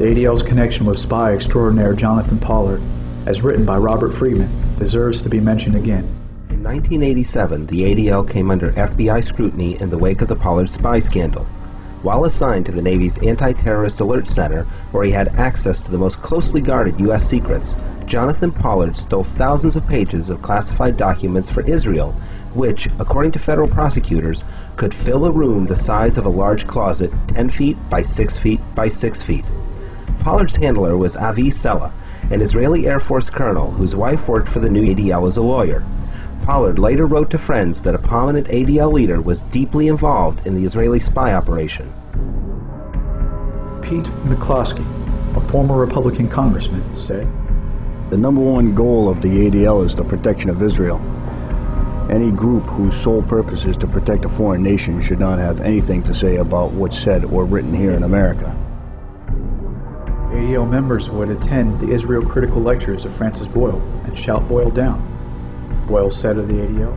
The ADL's connection with spy extraordinaire Jonathan Pollard, as written by Robert Friedman, deserves to be mentioned again. In 1987, the ADL came under FBI scrutiny in the wake of the Pollard spy scandal. While assigned to the Navy's Anti-Terrorist Alert Center, where he had access to the most closely guarded U.S. secrets, Jonathan Pollard stole thousands of pages of classified documents for Israel, which, according to federal prosecutors, could fill a room the size of a large closet 10 feet by 6 feet by 6 feet. Pollard's handler was Avi Sella, an Israeli Air Force colonel whose wife worked for the new ADL as a lawyer. Pollard later wrote to friends that a prominent ADL leader was deeply involved in the Israeli spy operation. Pete McCloskey, a former Republican congressman, said, "The number one goal of the ADL is the protection of Israel. Any group whose sole purpose is to protect a foreign nation should not have anything to say about what's said or written here in America." ADL members would attend the Israel critical lectures of Francis Boyle and shout Boyle down. Boyle said of the ADL,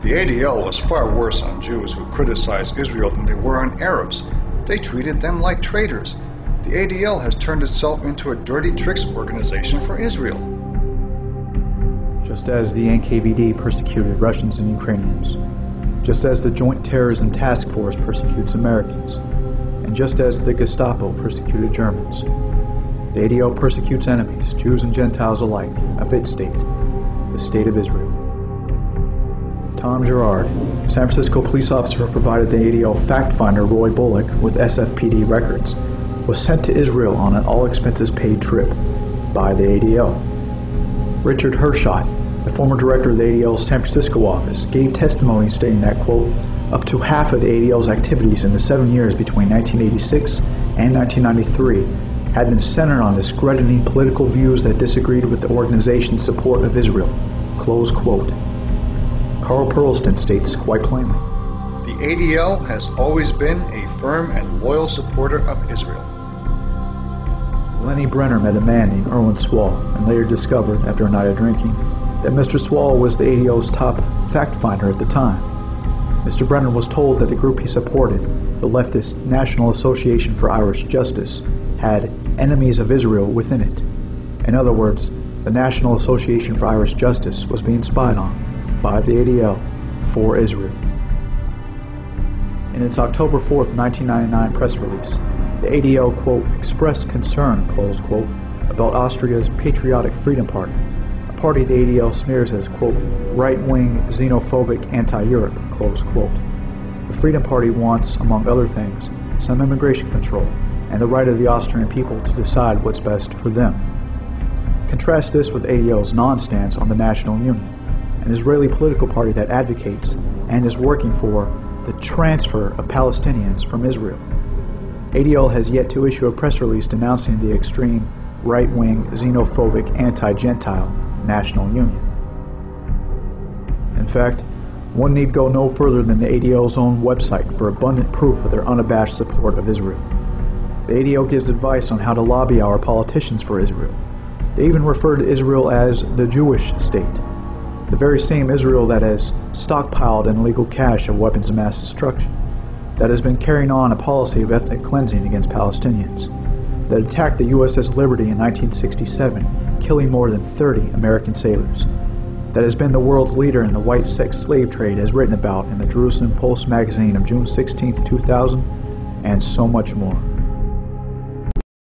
"The ADL was far worse on Jews who criticized Israel than they were on Arabs. They treated them like traitors. The ADL has turned itself into a dirty tricks organization for Israel." Just as the NKVD persecuted Russians and Ukrainians, just as the Joint Terrorism Task Force persecutes Americans, and just as the Gestapo persecuted Germans, the ADL persecutes enemies, Jews and Gentiles alike, of its state, the State of Israel. Tom Girard, San Francisco police officer who provided the ADL fact finder Roy Bullock with SFPD records, was sent to Israel on an all-expenses-paid trip by the ADL. Richard Hershot, the former director of the ADL's San Francisco office, gave testimony stating that, quote, up to half of the ADL's activities in the 7 years between 1986 and 1993 had been centered on discrediting political views that disagreed with the organization's support of Israel, close quote. Carl Perlston states quite plainly, "The ADL has always been a firm and loyal supporter of Israel." Lenny Brenner met a man named Erwin Swall and later discovered, after a night of drinking, that Mr. Swall was the ADL's top fact finder at the time. Mr. Brenner was told that the group he supported, the leftist National Association for Irish Justice, had enemies of Israel within it. In other words, the National Association for Irish Justice was being spied on by the ADL for Israel. In its October 4th, 1999 press release, the ADL, quote, expressed concern, close quote, about Austria's Patriotic Freedom Party, a party the ADL smears as, quote, right-wing, xenophobic, anti-Europe, close quote. The Freedom Party wants, among other things, some immigration control and the right of the Austrian people to decide what's best for them. Contrast this with ADL's non-stance on the National Union, an Israeli political party that advocates and is working for the transfer of Palestinians from Israel. ADL has yet to issue a press release denouncing the extreme right-wing, xenophobic, anti-Gentile National Union. In fact, one need go no further than the ADL's own website for abundant proof of their unabashed support of Israel. The ADL gives advice on how to lobby our politicians for Israel. They even refer to Israel as the Jewish state, the very same Israel that has stockpiled an illegal cache of weapons of mass destruction, that has been carrying on a policy of ethnic cleansing against Palestinians, that attacked the USS Liberty in 1967, killing more than 30 American sailors, that has been the world's leader in the white sex slave trade as written about in the Jerusalem Post magazine of June 16, 2000, and so much more.